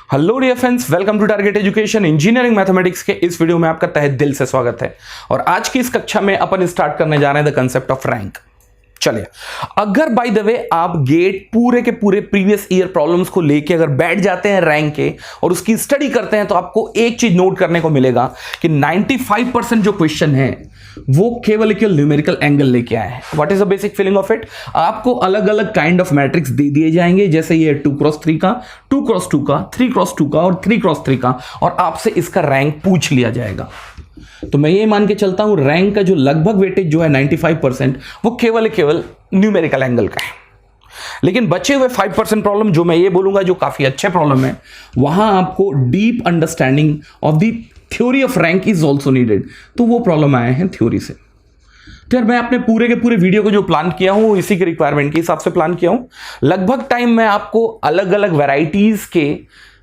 Hello dear friends, welcome to target education. Engineering mathematics के इस video में आपका तहे दिल से स्वागत है। और आज की इस कक्षा में अपन स्टार्ट करने जा रहे हैं द कंसेप्ट ऑफ रैंक। चलिए, अगर बाय द वे आप गेट पूरे के पूरे प्रीवियस ईयर प्रॉब्लम्स को लेके अगर बैठ जाते हैं रैंक के और उसकी स्टडी करते हैं तो आपको एक चीज नोट करने को मिलेगा कि 95% जो क्वेश्चन है वो केवल न्यूमेरिकल एंगल लेके आए हैं। What is the basic feeling of it? आपको अलग अलग काइंड ऑफ मैट्रिक्स दे दिए जाएंगे, जैसे ये 2x3 का, 2x2 का, 3x2 का और 3x3 का, और आपसे इसका रैंक पूछ लिया जाएगा। तो मैं ये मान के चलता हूं रैंक का जो लगभग वेटेज जो है 95% वो केवल न्यूमेरिकल एंगल का है। लेकिन बचे हुए 5% प्रॉब्लम जो मैं ये बोलूंगा जो काफी अच्छे प्रॉब्लम है, वहां आपको deep understanding of the theory of rank is also needed. तो वो प्रॉब्लम आए हैं थ्योरी से। तो यार मैं अपने पूरे के पूरे वीडियो को जो प्लान किया हूं इसी के रिक्वायरमेंट के हिसाब से प्लान किया हूं। लगभग टाइम मैं आपको अलग अलग वैरायटीज के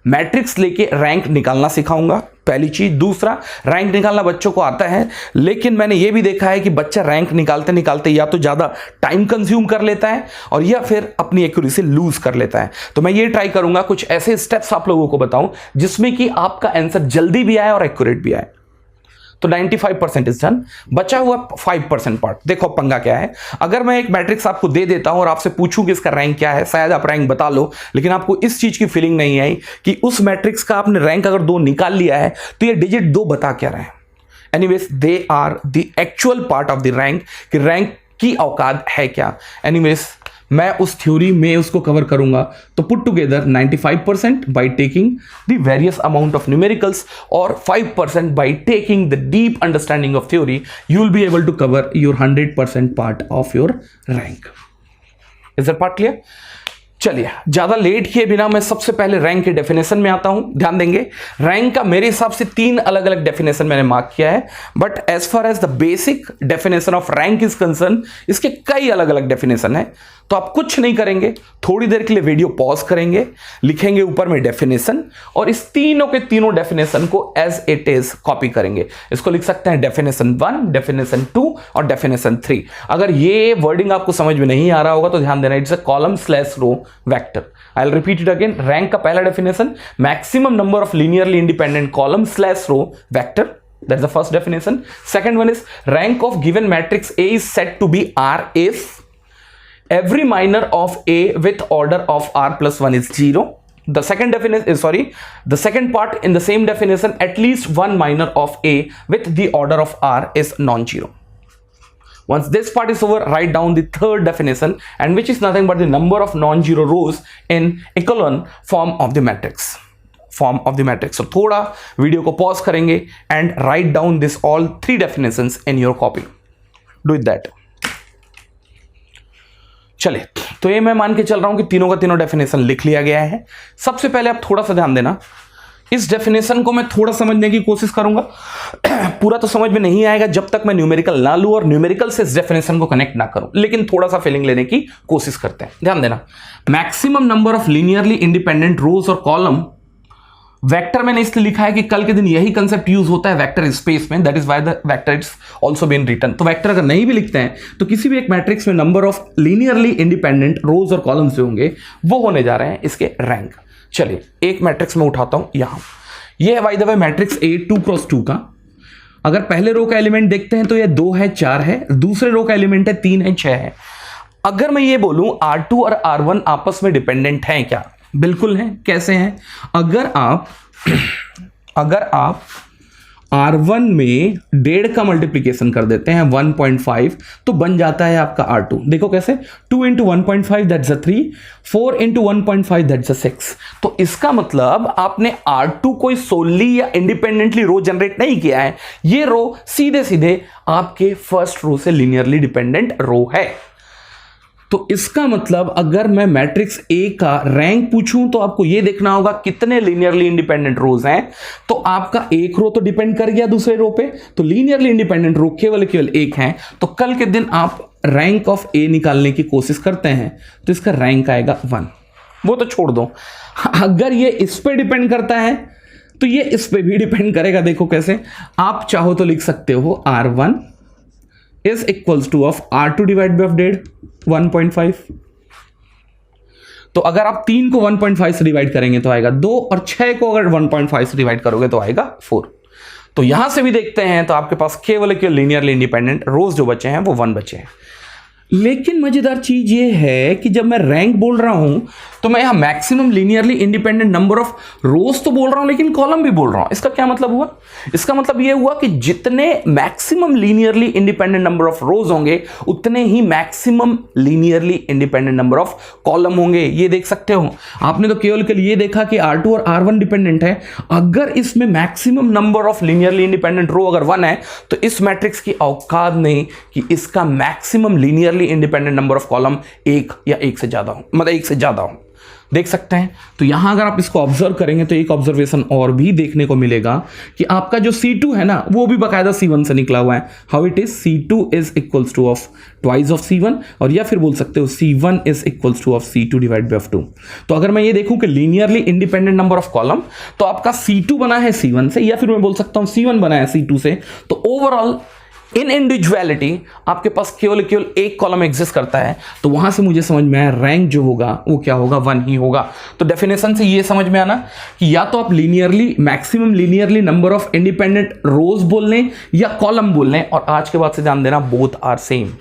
मैट्रिक्स लेके रैंक निकालना सिखाऊंगा, पहली चीज। दूसरा, रैंक निकालना बच्चों को आता है, लेकिन मैंने ये भी देखा है कि बच्चा रैंक निकालते निकालते या तो ज्यादा टाइम कंज्यूम कर लेता है और या फिर अपनी एक्यूरेसी लूज कर लेता है। तो मैं ये ट्राई करूंगा कुछ ऐसे स्टेप्स आप लोगों को बताऊं जिसमें कि आपका आंसर जल्दी भी आए और एक्यूरेट भी आए। तो 95% इज डन। बचा हुआ 5% पार्ट, देखो पंगा क्या है। अगर मैं एक मैट्रिक्स आपको दे देता हूं और आपसे पूछूं कि इसका रैंक क्या है, शायद आप रैंक बता लो, लेकिन आपको इस चीज की फीलिंग नहीं आई कि उस मैट्रिक्स का आपने रैंक अगर 2 निकाल लिया है तो ये डिजिट 2 बता क्या रहे हैं। Anyways, they are the actual part of the rank कि रैंक की औकात है क्या। एनीवेज, मैं उस थ्योरी में उसको कवर करूंगा। तो put together 95% by taking the various amount of numericals और 5% by taking the deep understanding of theory, you will be able to cover your 100% part of your rank. Is that part clear? चलिए, ज्यादा late किए बिना मैं सबसे पहले rank के definition में आता हूं। ध्यान देंगे, रैंक का मेरे हिसाब से 3 अलग अलग डेफिनेशन मैंने मार्क किया है, but as far as the basic definition of rank is concern, इसके कई अलग अलग डेफिनेशन है। तो आप कुछ नहीं करेंगे, थोड़ी देर के लिए वीडियो पॉज करेंगे, लिखेंगे ऊपर में डेफिनेशन और इस तीनों के तीनों डेफिनेशन को एज इट इज कॉपी करेंगे। इसको लिख सकते हैं डेफिनेशन 1, डेफिनेशन 2 और डेफिनेशन 3। अगर ये वर्डिंग आपको समझ में नहीं आ रहा होगा तो ध्यान देना, it's a column slash row vector. I will repeat it again. Rank का पहला definition, maximum number of linearly independent column slash row vector, that's the first definition. Second one is rank of given matrix A is said to be R if every minor of A with order of R plus 1 is 0. The second definition is, the second part in the same definition, at least one minor of A with the order of R is non-zero. Once this part is over, write down the third definition, and which is nothing but the number of non-zero rows in echelon form of the matrix. So थोड़ा video को pause करेंगे and write down this all 3 definitions in your copy. Do it that. चलिए, तो ये मैं मान के चल रहा हूं कि तीनों का तीनों डेफिनेशन लिख लिया गया है। सबसे पहले आप थोड़ा सा ध्यान देना, इस डेफिनेशन को मैं थोड़ा समझने की कोशिश करूंगा। पूरा तो समझ में नहीं आएगा जब तक मैं न्यूमेरिकल ना लूं और न्यूमेरिकल से इस डेफिनेशन को कनेक्ट ना करूं, लेकिन थोड़ा सा फीलिंग लेने की कोशिश करते हैं। ध्यान देना, maximum number of linearly independent rows और कॉलम, वेक्टर मैंने इसलिए लिखा है कि कल के दिन यही कंसेप्ट यूज होता है वेक्टर स्पेस में, that is why the vector it's also been written. तो वेक्टर अगर नहीं भी लिखते हैं तो किसी भी एक मैट्रिक्स में number of linearly independent rows और कॉलम्स जो होंगे वो होने जा रहे हैं इसके रैंक। चलिए, एक मैट्रिक्स में उठाता हूं यहां, ये है bye the way matrix A 2x2 का। अगर पहले रो का एलिमेंट देखते हैं तो ये 2 है, 4 है, दूसरे रो का एलिमेंट है 3 है, 6 है। अगर मैं ये बोलूं R2 और R1 आपस में डिपेंडेंट हैं क्या? बिल्कुल हैं। कैसे हैं? अगर आप R1 में 1.5 का मल्टीप्लीकेशन कर देते हैं 1.5 तो बन जाता है आपका R2। देखो कैसे, 2 into 1.5 दैट्स 3, 4 into 1.5 दैट्स 6। तो इसका मतलब आपने R2 कोई सोलली या इंडिपेंडेंटली रो जनरेट नहीं किया है, ये रो सीधे सीधे आपके फर्स्ट रो से लीनियरली डिपेंडेंट रो है। तो इसका मतलब अगर मैं मैट्रिक्स A का रैंक पूछूं तो आपको यह देखना होगा कितने लीनियरली इंडिपेंडेंट रोज हैं। तो आपका एक रो तो डिपेंड कर गया दूसरे रो पे, तो लीनियरली इंडिपेंडेंट रो केवल एक है। तो कल के दिन आप रैंक ऑफ A निकालने की कोशिश करते हैं तो इसका रैंक आएगा 1। वो तो छोड़ दो, अगर ये इस पे डिपेंड करता है तो ये इस पे भी डिपेंड करेगा। देखो कैसे, आप चाहो तो लिख सकते हो R1 is equals to of R2 divided by 1.5। तो अगर आप 3 को 1.5 से डिवाइड करेंगे तो आएगा 2, और 6 को अगर 1.5 से डिवाइड करोगे तो आएगा 4। तो यहां से भी देखते हैं तो आपके पास केवल लीनियरली इंडिपेंडेंट रोज जो बचे हैं वो 1 बचे हैं। लेकिन मजेदार चीज ये है कि जब मैं रैंक बोल रहा हूं तो मैं यहां maximum linearly independent number of रोज तो बोल रहा हूं लेकिन कॉलम भी बोल रहा हूं। इसका क्या मतलब हुआ? इसका मतलब यह हुआ कि जितने maximum linearly independent number of rows होंगे उतने ही maximum linearly independent number of column होंगे। ये देख सकते हो, आपने तो केवल ये देखा कि R2 और R1 डिपेंडेंट है। अगर इसमें maximum number of linearly independent row अगर 1 है तो इस मैट्रिक्स की औकात नहीं कि इसका maximum linearly independent number of column 1 या 1 से ज्यादा हो, मतलब 1 से ज्यादा हो। देख सकते हैं। तो यहां अगर आप इसको ऑब्जर्व करेंगे तो एक ऑब्जर्वेशन और भी देखने को मिलेगा कि आपका जो C2 है ना वो भी बकायदा C1 से निकला हुआ है। How it is? C2 is equals to of twice of C1, और या फिर बोल सकते हो C1 is equals to of C2 divide by 2। तो अगर मैं ये देखूं कि linearly independent number of column, तो आपका C2 बना है C1 से, या फिर मैं बोल सकता हूं C1 बना है C2 से। तो ओवरऑल इन इंडिविजुअलिटी आपके पास केवल एक कॉलम एग्जिस्ट करता है। तो वहां से मुझे समझ में आया रैंक जो होगा वो क्या होगा? 1 ही होगा। तो डेफिनेशन से ये समझ में आना कि या तो आप linearly maximum linearly number of independent rows बोल लें या कॉलम बोल लें, और आज के बाद से ध्यान देना बोथ आर सेम।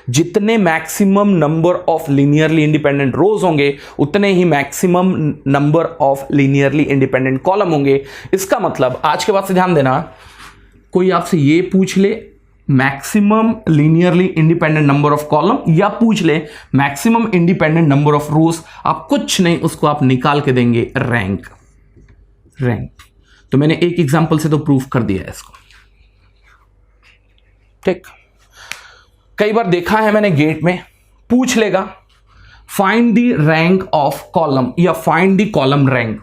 जितने maximum number of linearly independent rows होंगे उतने ही maximum number of linearly independent column होंगे। इसका मतलब आज के बाद से ध्यान देना, कोई आपसे ये पूछ ले maximum linearly independent number of column या पूछ ले मैक्सिमम इंडिपेंडेंट नंबर ऑफ रोज, आप कुछ नहीं, उसको आप निकाल के देंगे रैंक। तो मैंने एक एग्जांपल से तो प्रूफ कर दिया है इसको। ठीक, कई बार देखा है मैंने गेट में पूछ लेगा find the rank of column या फाइंड द कॉलम रैंक,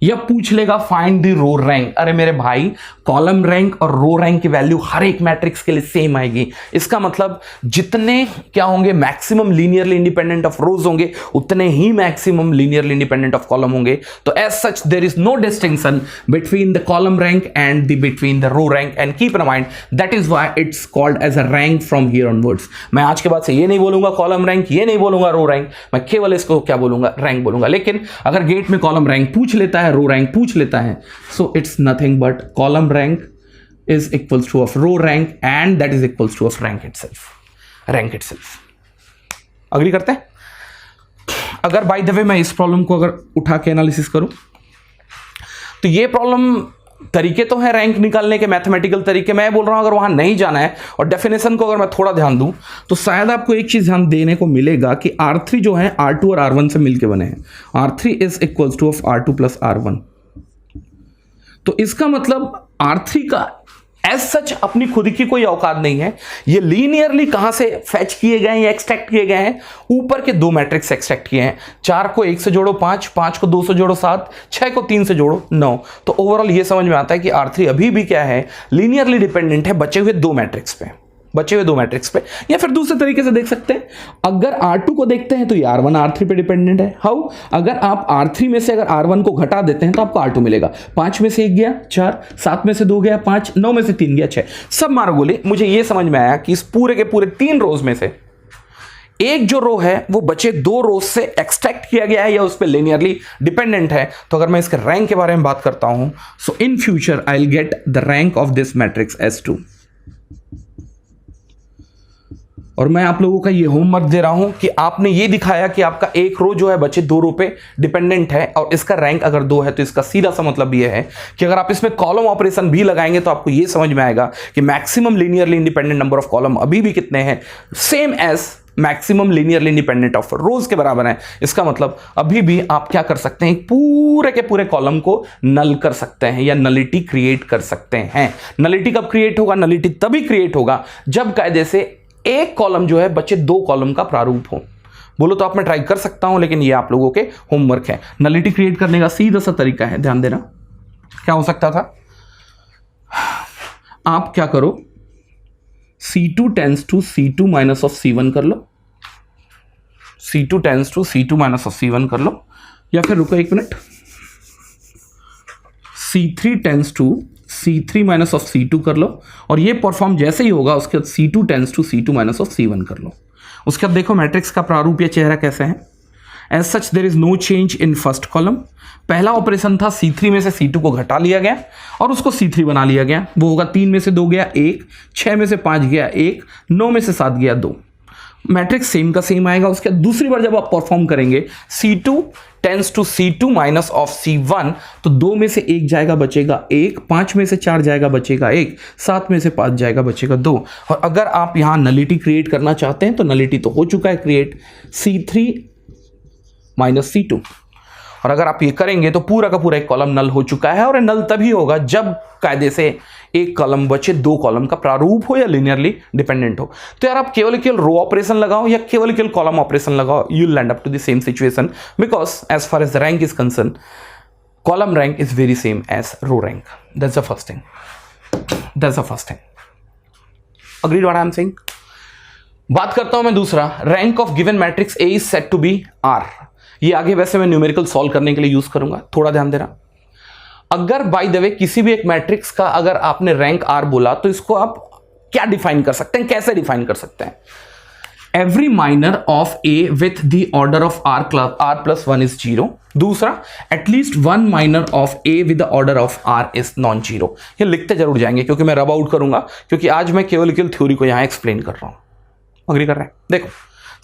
या पूछ लेगा फाइंड द रो रैंक। अरे मेरे भाई, कॉलम रैंक और रो रैंक की वैल्यू हर एक मैट्रिक्स के लिए सेम आएगी। इसका मतलब जितने क्या होंगे maximum linearly independent of rows होंगे उतने ही maximum linearly independent of column होंगे। तो as such there is no distinction between the column rank and the between the row rank, and keep in mind that is why it's called as a rank from here onwards. मैं आज के बाद से ये नहीं बोलूंगा column rank, ये नहीं बोलूंगा रो रैंक, मैं केवल इसको क्या बोलूंगा? रैंक बोलूंगा। लेकिन अगर गेट में कॉलम रैंक पूछ लेता है, रो रैंक पूछ लेता है, so it's nothing but column rank is equals to of row rank and that is equals to of rank itself। Agree करते हैं? अगर बाय द वे मैं इस प्रॉब्लम को अगर उठा के एनालिसिस करूं तो ये प्रॉब्लम तरीके तो है रैंक निकालने के, मैथमेटिकल तरीके। मैं बोल रहा हूं अगर वहां नहीं जाना है और डेफिनेशन को अगर मैं थोड़ा ध्यान दूं तो शायद आपको एक चीज ध्यान देने को मिलेगा कि R3 जो है R2 और R1 से मिलके बने हैं। R3 is equals to of R2 plus R1। तो इसका मतलब R3 का एज सच अपनी खुद की कोई औकात नहीं है। ये लीनियरली कहां से फेच किए गए हैं या एक्सट्रैक्ट किए गए हैं? ऊपर के 2 मैट्रिक्स एक्सट्रैक्ट किए हैं। 4 को 1 से जोड़ो 5, 5 को 2 से जोड़ो 7, 6 को 3 से जोड़ो 9। तो ओवरऑल ये समझ में आता है कि R3 अभी भी क्या है? लीनियरली डिपेंडेंट है बचे हुए 2 मैट्रिक्स पे। या फिर दूसरे तरीके से देख सकते हैं, अगर R2 को देखते हैं तो ये R1 R3 पे डिपेंडेंट है। हाउ? अगर आप R3 में से अगर R1 को घटा देते हैं तो आपको R2 मिलेगा। 5 में से 1 गया 4, 7 में से 2 गया 5, 9 में से 3 गया 6। सब मारो गोली। मुझे ये समझ में आया कि इस पूरे के पूरे 3 रोज में से एक जो रो है वो बचे 2 रोज से एक्सट्रैक्ट किया गया है या उस पर लीनियरली डिपेंडेंट है। तो अगर मैं इसके रैंक के बारे में बात करता हूं, so in future I will get the rank of this matrix S2। और मैं आप लोगों का ये होमवर्क दे रहा हूं कि आपने ये दिखाया कि आपका एक रो जो है बचे 2 रो पे डिपेंडेंट है और इसका रैंक अगर 2 है, तो इसका सीधा सा मतलब ये है कि अगर आप इसमें कॉलम ऑपरेशन भी लगाएंगे तो आपको ये समझ में आएगा कि maximum linearly independent number of column अभी भी कितने हैं? Same as maximum linearly independent of rows के बराबर है। इसका मतलब अभी भी आप क्या कर सकते हैं? पूरे के पूरे कॉलम को नल कर सकते हैं या नलिटी क्रिएट कर सकते हैं। नलिटी कब क्रिएट होगा? नलिटी तभी क्रिएट होगा जब कायदे से एक कॉलम जो है बचे 2 कॉलम का प्रारूप हो। बोलो तो आप मैं ट्राई कर सकता हूं, लेकिन ये आप लोगों के होमवर्क है। नलिटी क्रिएट करने का सीधा सा तरीका है, ध्यान देना। क्या हो सकता था? आप क्या करो, C2 tends to C2 minus of C1 कर लो, C2 tends to C2 minus of C1 कर लो, या फिर रुको 1 minute, C3 tends to C3 minus of C2 कर लो, और ये परफॉर्म जैसे ही होगा उसके बाद C2 tends to C2 minus of C1 कर लो। उसके बाद देखो मैट्रिक्स का प्रारूप या चेहरा कैसे है। As such there is no change in first column. पहला ऑपरेशन था C3 में से C2 को घटा लिया गया और उसको C3 बना लिया गया। वो होगा 3 में से 2 गया 1, 6 में से 5 गया 1, 9 में से 7 गया 2। मैट्रिक्स सेम का सेम आएगा। उसके बाद दूसरी बार जब आप परफॉर्म करेंगे C2 tends to C2 minus of C1, तो 2 में से 1 जाएगा बचेगा 1, 5 में से 4 जाएगा बचेगा 1, 7 में से 5 जाएगा बचेगा 2। और अगर आप यहां नलिटी क्रिएट करना चाहते हैं तो नलिटी तो हो चुका है क्रिएट, C3 माइनस C2। और अगर आप ये करेंगे तो पूरा का पूरा एक कॉलम नल हो चुका है। और नल तभी होगा जब कायदे से एक कॉलम बचे, 2 कॉलम का प्रारूप हो या लिनियरली डिपेंडेंट हो। तो यार आप केवल रो ऑपरेशन लगाओ या केवल कॉलम ऑपरेशन लगाओ, you will end up to the same situation, because as far as rank is concern, column rank is very same as row rank. That's the first thing, that's the first thing. Agreed what I am saying? बात करता हूं मैं दूसरा, rank of given matrix A is set to be R. ये आगे वैसे मैं numerical solve करने के लिए यूज करूंगा, थोड़ा ध्यान देना। अगर बाय द वे किसी भी एक मैट्रिक्स का अगर आपने रैंक आर बोला तो इसको आप क्या डिफाइन कर सकते हैं, कैसे डिफाइन कर सकते हैं? Every minor of A with the order of R plus 1 is 0। दूसरा, at least 1 minor of A with the order of R is non zero. ये लिखते जरूर जाएंगे क्योंकि मैं रब आउट करूंगा, क्योंकि आज मैं केवल थ्योरी को यहां एक्सप्लेन कर रहा हूं। अग्री कर रहे हैं? देखो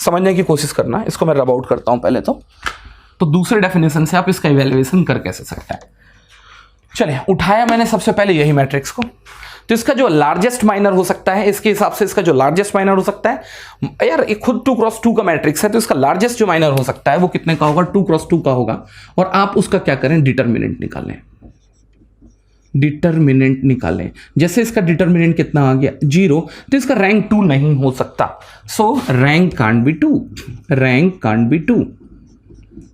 समझने की कोशिश करना, इसको मैं रब आउट करता हूं पहले तो दूसरे डेफिनेशन से आप इसका इवैल्यूएशन कर कैसे सकते हैं। चलिए, उठाया मैंने सबसे पहले यही मैट्रिक्स को, तो इसका जो लार्जेस्ट माइनर हो सकता है, इसके हिसाब से इसका जो लार्जेस्ट माइनर हो सकता है, यार ये खुद 2x2 का मैट्रिक्स है तो इसका लार्जेस्ट जो माइनर हो सकता है वो कितने का होगा? 2x2 का होगा। और आप उसका क्या करें? डिटर्मिनेंट निकालें, डिटर्मिनेंट निकालें। जैसे इसका डिटर्मिनेंट कितना आ गया? 0, तो इसका रैंक 2 नहीं हो सकता। सो rank can't be 2, rank can't be 2।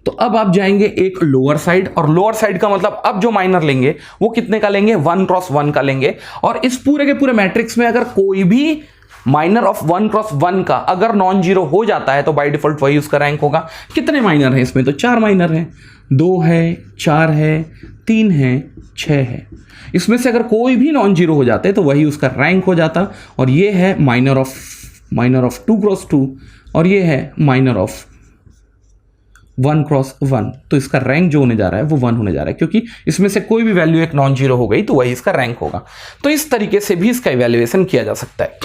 तो अब आप जाएंगे एक लोअर साइड, और लोअर साइड का मतलब अब जो माइनर लेंगे वो कितने का लेंगे? 1x1 का लेंगे। और इस पूरे के पूरे मैट्रिक्स में अगर कोई भी माइनर ऑफ 1x1 का अगर नॉन जीरो हो जाता है तो बाय डिफॉल्ट वही उसका रैंक होगा। कितने माइनर हैं इसमें? तो 4 माइनर हैं, 2 है, 4 है, 3 है, 6 है। इसमें से अगर कोई भी नॉन जीरो हो जाते तो वही उसका रैंक हो जाता। और ये है माइनर ऑफ 2x2 और ये है माइनर ऑफ 1x1। तो इसका रैंक जो होने जा रहा है वो 1 होने जा रहा है, क्योंकि इसमें से कोई भी वैल्यू एक नॉन जीरो हो गई तो वही इसका रैंक होगा। तो इस तरीके से भी इसका इवैल्यूएशन किया जा सकता है।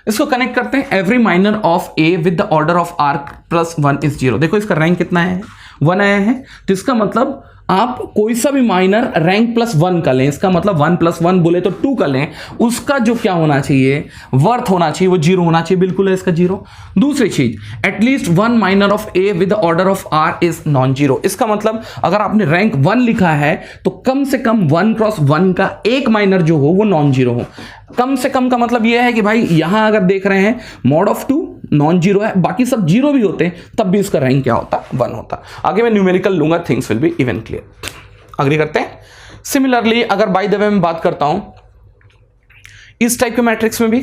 इसको कनेक्ट करते हैं, every minor of A with the order of R plus 1 is 0। देखो इसका रैंक कितना है? 1 आया है। तो इसका मतलब आप कोई सा भी माइनर रैंक प्लस 1 का लें, इसका मतलब 1 + 1 बोले तो 2 का लें, उसका जो क्या होना चाहिए? वर्थ होना चाहिए, वो 0 होना चाहिए। बिल्कुल है इसका 0। दूसरी चीज, at least 1 minor of A with order of R is non zero. इसका मतलब अगर आपने रैंक 1 लिखा है तो कम से कम 1x1 का एक माइनर जो हो वो नॉन जीरो हो। कम से कम का मतलब यह है कि भाई यहां अगर देख रहे हैं मॉड ऑफ 2 नॉन जीरो है, बाकी सब जीरो भी होते तब भी इसका रैंक क्या होता? 1 होता। आगे मैं न्यूमेरिकल लूंगा, things will be even clear. Agree करते हैं? सिमिलरली अगर बाय द वे मैं बात करता हूं इस टाइप के मैट्रिक्स में भी,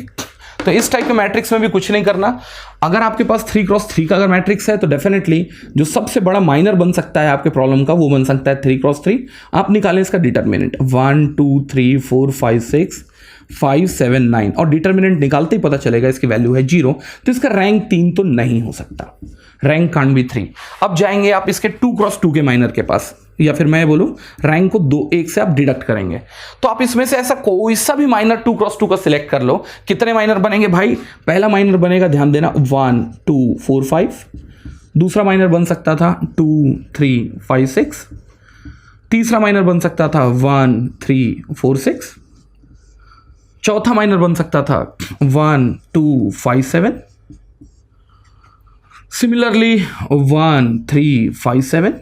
तो इस टाइप के मैट्रिक्स में भी कुछ नहीं करना। अगर आपके पास 3x3 का अगर मैट्रिक्स है तो डेफिनेटली जो सबसे बड़ा माइनर बन सकता है आपके प्रॉब्लम का वो बन सकता है 3x3। आप निकालें इसका डिटर्मिनेंट 1 2 3 4 5 6 5 7 9 और डिटर्मिनेंट निकालते ही पता चलेगा इसकी वैल्यू है 0। तो इसका रैंक 3 तो नहीं हो सकता, रैंक कांट बी 3। अब जाएंगे आप इसके 2x2 के माइनर के पास, या फिर मैं बोलूं रैंक को 1 से आप डिडक्ट करेंगे। तो आप इसमें से ऐसा कोई सा भी माइनर 2x2 का सिलेक्ट कर लो। कितने माइनर बनेंगे भाई? पहला माइनर बनेगा, ध्यान देना, 1 2 4 5। दूसरा माइनर बन सकता था 2 3 5 6। तीसरा माइनर बन सकता था 1 3 4 6। चौथा माइनर बन सकता था 1 2 5 7। सिमिलरली 1 3 5 7।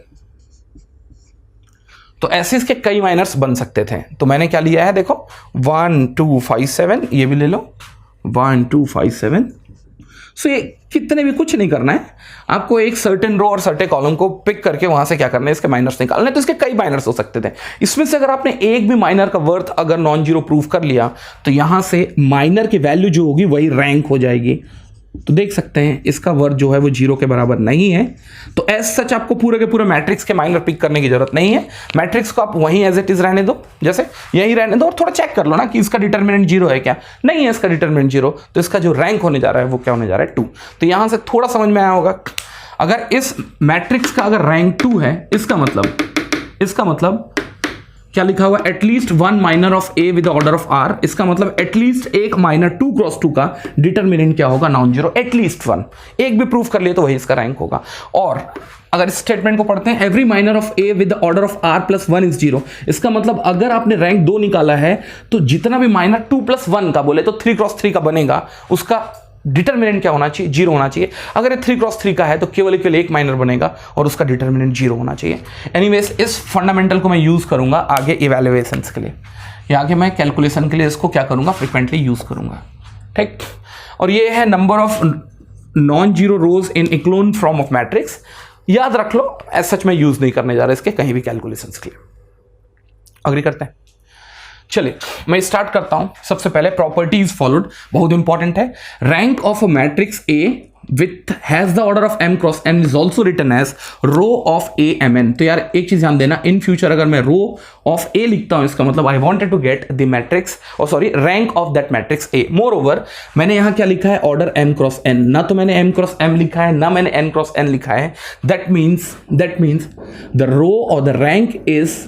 तो ऐसे इसके कई माइनर्स बन सकते थे। तो मैंने क्या लिया है? देखो 1 2 5 7, ये भी ले लो 1 2 5 7। सो ये कितने भी कुछ नहीं करना है आपको, एक सर्टेन रो और सर्टेन कॉलम को पिक करके वहां से क्या करना है? इसके माइनर्स निकालने। तो इसके कई माइनर्स हो सकते थे। इसमें से अगर आपने एक भी माइनर का वर्थ अगर नॉन जीरो प्रूव कर लिया तो यहां से माइनर की वैल्यू जो होगी वही रैंक हो जाएगी। तो देख सकते हैं इसका वर्थ जो है वो 0 के बराबर नहीं है। तो एज सच आपको पूरे के पूरे मैट्रिक्स के माइनर पिक करने की जरूरत नहीं है। मैट्रिक्स को आप वहीं एज इट इज रहने दो, जैसे यही रहने दो, और थोड़ा चेक कर लो ना कि इसका डिटर्मिनेंट 0 है क्या? नहीं है इसका डिटर्मिनेंट 0, तो इसका जो रैंक होने जा रहा है वो क्या होने जा रहा है? 2। तो यहां से थोड़ा समझ में आया होगा। अगर इस मैट्रिक्स का अगर रैंक 2 है, इसका मतलब क्या लिखा हुआ, at least one minor of A with order of R, इसका मतलब एटलीस्ट एक माइनर 2 क्रॉस 2 का डिटरमिनेंट क्या होगा, नॉन जीरो, एटलीस्ट वन, एक भी प्रूफ कर लिए तो वही इसका रैंक होगा। और अगर इस स्टेटमेंट को पढ़ते हैं, every minor of A with order of R plus 1 is zero, इसका मतलब अगर आपने रैंक 2 निकाला है तो जितना भी माइनर 2 + 1 का बोले तो 3 क्रॉस 3 का बनेगा, उसका डिटरमिनेंट क्या होना चाहिए, जीरो होना चाहिए। अगर ये 3 क्रॉस 3 का है तो केवल एक माइनर बनेगा और उसका डिटरमिनेंट जीरो होना चाहिए। एनीवेज, इस फंडामेंटल को मैं यूज करूंगा आगे इवैल्यूएशंस के लिए, या आगे मैं कैलकुलेशन के लिए इसको क्या करूंगा, फ्रिक्वेंटली यूज करूंगा, ठीक। और ये है number of non zero rose in echelon form of matrix, याद रख लो, एज सच मैं यूज नहीं करने जा रहा इसके कहीं भी कैलकुलेशंस के लिए। अग्री करते हैं? चलिए मैं स्टार्ट करता हूं। सबसे पहले प्रॉपर्टीज फॉलोड, बहुत इंपॉर्टेंट है। Rank of a matrix A with has the order of m cross n is also written as row of a m n। तो यार एक चीज ध्यान देना, इन फ्यूचर अगर मैं रो ऑफ a लिखता हूं, इसका मतलब I wanted to get the matrix rank of that matrix a। Moreover मैंने यहां क्या लिखा है, ऑर्डर m क्रॉस n, ना तो मैंने m क्रॉस m लिखा है ना मैंने n क्रॉस n लिखा है। दैट मीन्स द रो और the rank is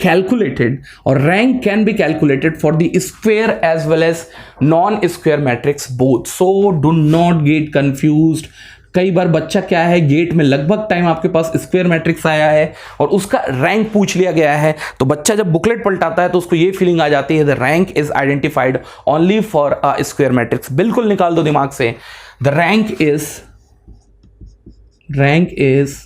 calculated or rank can be calculated for the square as well as non-square matrix both, so do not get confused। कई बार बच्चा क्या है, गेट में लगभग time आपके पास स्क्वायर मैट्रिक्स आया है और उसका रैंक पूछ लिया गया है, तो बच्चा जब बुकलेट पलटाता है तो उसको ये फीलिंग आ जाती है the rank is identified only for a square matrix. बिल्कुल निकाल दो दिमाग से, the rank is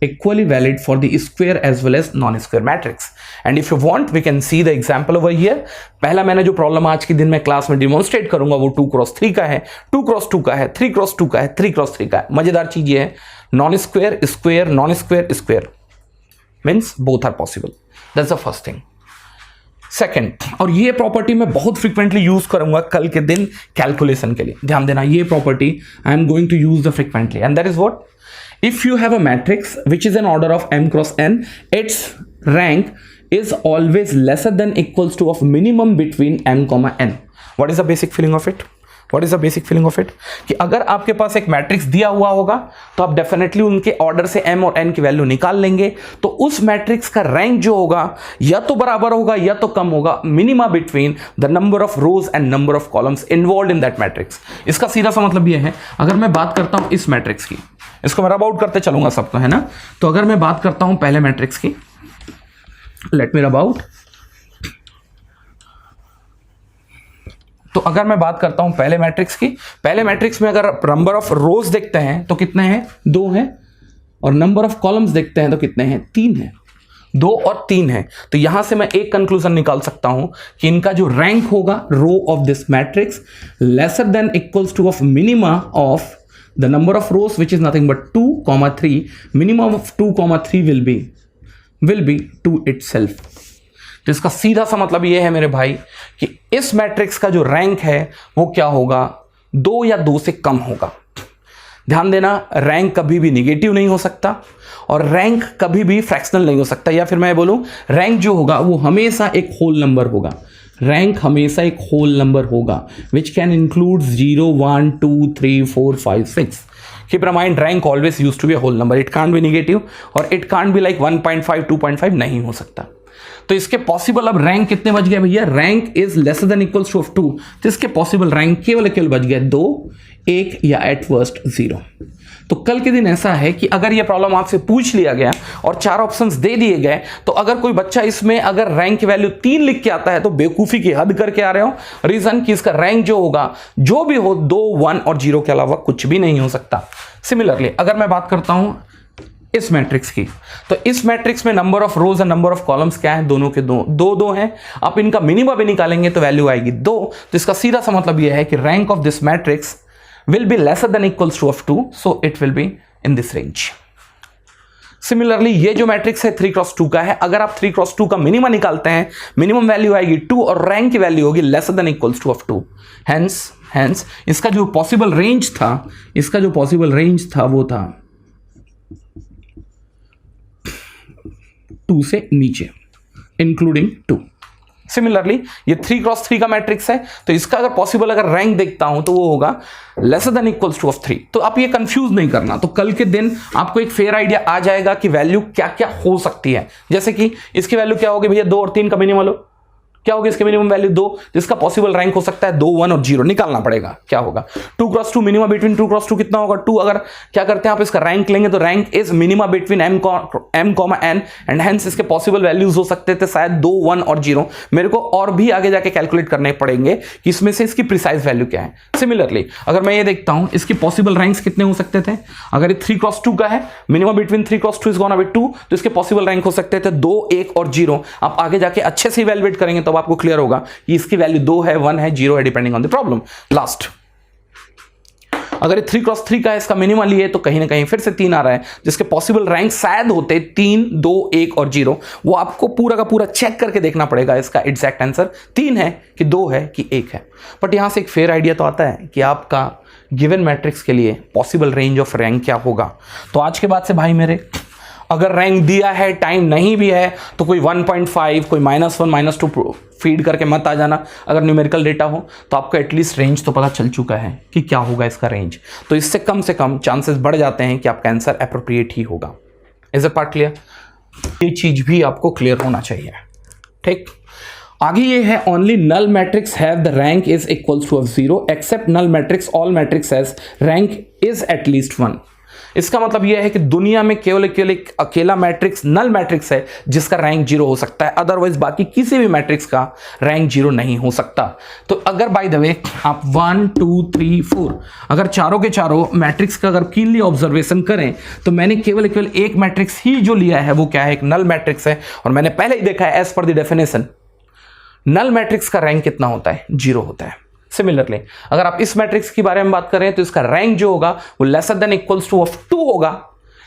equally valid for the square as well as non-square matrix, and if you want we can see the example over here। पहला मैंने जो problem आज के दिन में क्लास में डिमॉन्स्ट्रेट करूंगा वो 2 क्रॉस 3 का है, 2 क्रॉस 2 का है, 3 क्रॉस 2 का है, 3 क्रॉस 3 का है। मजेदार चीज ये है, non square square non square square means both are possible, that's the first thing. Second, और ये प्रॉपर्टी मैं बहुत फ्रिक्वेंटली यूज करूंगा कल के दिन कैलकुलेशन के लिए, ध्यान देना, ये property I am going to use the frequently, and that is what, if you have a matrix which is an order of m cross n, its rank is always lesser than equals to of minimum between m comma n। what is the basic feeling of it? What is the basic feeling of it? कि अगर आपके पास एक matrix दिया हुआ होगा तो आप definitely उनके ऑर्डर से m और n की वैल्यू निकाल लेंगे, तो उस मैट्रिक्स का रैंक जो होगा या तो बराबर होगा या तो कम होगा minima between the number of rose and number of columns involved in that matrix. इसका सीधा सा मतलब यह है, अगर मैं बात करता हूं इस मैट्रिक्स की, इसको मैं रब आउट करते चलूंगा सबको, है ना। तो अगर मैं बात करता हूं पहले मैट्रिक्स की, लेट मी रब आउट, तो अगर मैं बात करता हूं पहले मैट्रिक्स की, पहले मैट्रिक्स में अगर नंबर ऑफ रोज देखते हैं तो कितने हैं, 2 हैं, और नंबर ऑफ कॉलम्स देखते हैं तो कितने हैं, 3 हैं, 2 और 3 हैं। तो यहां से मैं एक कंक्लूजन निकाल सकता हूं कि इनका जो रैंक होगा row of this matrix lesser than equals to of minima of the number of rows which is nothing but 2, 3, minimum of 2, 3 will be 2 itself। तो इसका सीधा सा मतलब ये है मेरे भाई कि इस मैट्रिक्स का जो रैंक है वो क्या होगा, 2 या 2 से कम होगा। ध्यान देना, रैंक कभी भी निगेटिव नहीं हो सकता और रैंक कभी भी फ्रैक्शनल नहीं हो सकता, या फिर मैं बोलूं रैंक जो होगा वो हमेशा एक होल नंबर होगा। रैंक हमेशा एक होल नंबर होगा which can include 0, 1, 2, 3, 4, 5, 6। Keep in mind, rank always used to be a whole number, it can't be negative और इट कांट बी लाइक 1.5, 2.5 नहीं हो सकता। तो इसके पॉसिबल, अब रैंक कितने बच गए भैया, rank is lesser than equals to of 2, तो इसके पॉसिबल रैंक केवल बच गया 2, 1 या एट वर्स्ट 0। तो कल के दिन ऐसा है कि अगर ये प्रॉब्लम आपसे पूछ लिया गया और 4 ऑप्शंस दे दिए गए, तो अगर कोई बच्चा इसमें अगर रैंक की वैल्यू 3 लिख के आता है तो बेवकूफी की हद करके आ रहे हो। रीजन कि इसका रैंक जो होगा, जो भी हो, 2, 1 और 0 के अलावा कुछ भी नहीं हो सकता। सिमिलरली अगर मैं बात करता हूं इस मैट्रिक्स की, तो इस मैट्रिक्स में number of rose and number of columns क्या है, दोनों के 2 हैं। आप इनका मिनिमा भी निकालेंगे तो वैल्यू आएगी 2। तो इसका सीधा सा मतलब यह है कि rank of this matrix will be lesser than equals to of 2, so it will be in this range। Similarly ये जो मैट्रिक्स है 3 क्रॉस 2 का है, अगर आप 3 क्रॉस 2 का मिनिमम निकालते हैं, मिनिमम वैल्यू आएगी 2 और रैंक की वैल्यू होगी laser than equals to of 2। Hence इसका जो पॉसिबल रेंज था वो था 2 से नीचे इंक्लूडिंग 2। सिमिलरली ये 3x3 का मैट्रिक्स है, तो इसका अगर पॉसिबल अगर रैंक देखता हूं तो वो होगा laser than equals to of 3। तो आप ये कंफ्यूज नहीं करना, तो कल के दिन आपको एक फेयर आइडिया आ जाएगा कि वैल्यू क्या क्या हो सकती है। जैसे कि इसकी वैल्यू क्या होगी भैया, 2 और 3 का मिनिमम लो, क्या होगी इसके मिनिमम वैल्यू 2, जिसका पॉसिबल रैंक हो सकता है 2, 1 और 0 निकालना पड़ेगा। क्या होगा 2x2 मिनिमम बिटवीन 2x2 कितना होगा 2। अगर क्या करते हैं आप इसका रैंक लेंगे तो rank is minimum between m, n and hence इसके पॉसिबल वैल्यूज हो सकते थे शायद 2, 1 और 0। मेरे को और भी आगे जाके कैलकुलेट करने पड़ेंगे कि इसमें से इसकी प्रिसाइज वैल्यू क्या है। सिमिलरली अगर मैं ये देखता हूं इसकी पॉसिबल रैंक्स कितने हो सकते थे, अगर ये 3x2 का है minimum between 3x2 is gonna be 2, तो इसके पॉसिबल रैंक हो सकते थे 2, 1 और 0। आप आगे जाके अच्छे से इवैल्यूएट करेंगे तब आपको क्लियर होगा कि इसकी वैल्यू 2 है, 1 है, 0 है, depending on the problem. Last अगर ये 3x3 का है, इसका मिनिमम लिए तो कहीं ना कहीं फिर से 3 आ रहा है, जिसके पॉसिबल रैंक शायद होते 3, 2, 1 और 0। वो आपको पूरा का पूरा चेक करके देखना पड़ेगा इसका एग्जैक्ट आंसर 3 है कि 2 है कि 1 है। बट यहां से एक फेयर आइडिया तो आता है कि आपका गिवन मैट्रिक्स के लिए पॉसिबल रेंज ऑफ रैंक क्या होगा। तो आज के बाद से भाई मेरे अगर रैंक दिया है, टाइम नहीं भी है, तो कोई 1.5 कोई -1 -2 फीड करके मत आ जाना। अगर न्यूमेरिकल डेटा हो तो आपको एटलीस्ट रेंज तो पता चल चुका है कि क्या होगा इसका रेंज, तो इससे कम से कम चांसेस बढ़ जाते हैं कि आपका आंसर अप्रोप्रिएट ही होगा। Is a part clear? ये चीज भी आपको क्लियर होना चाहिए। ठीक, आगे ये है only null matrix have the rank is equals to 0 except null matrix all matrix has rank is at least 1। इसका मतलब यह है कि दुनिया में केवल एक अकेला मैट्रिक्स नल मैट्रिक्स है जिसका रैंक 0 हो सकता है, अदरवाइज बाकी किसी भी मैट्रिक्स का रैंक 0 नहीं हो सकता। तो अगर बाय द वे आप 1, 2, 3, 4 अगर चारों के चारों मैट्रिक्स का अगर कीनली ऑब्जर्वेशन करें तो मैंने केवल एक मैट्रिक्स ही जो लिया है वो क्या है, एक नल मैट्रिक्स है। और मैंने पहले ही देखा है as per the definition null matrix का रैंक कितना होता है, 0 होता है। सिमिलरली अगर आप इस मैट्रिक्स के बारे में बात करें तो इसका रैंक जो होगा वो lesser than equals to of 2 होगा,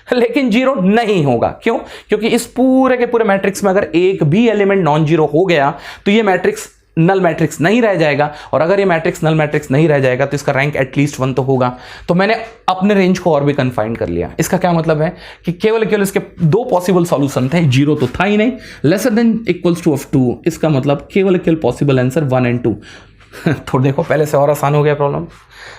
लेकिन 0 नहीं होगा। क्यों? क्योंकि इस पूरे के पूरे मैट्रिक्स में अगर एक भी एलिमेंट नॉन जीरो हो गया तो ये मैट्रिक्स नल मैट्रिक्स नहीं रह जाएगा, और अगर ये मैट्रिक्स नल मैट्रिक्स नहीं रह जाएगा तो इसका रैंक एटलीस्ट 1 तो होगा। तो मैंने अपने रेंज को और भी कन्फाइन कर लिया। इसका क्या मतलब है कि केवल इसके 2 पॉसिबल सॉल्यूशन थे, 0 तो था ही नहीं, laser than equals to of 2, इसका मतलब केवल पॉसिबल आंसर 1 एंड 2। तो देखो पहले से और आसान हो गया प्रॉब्लम।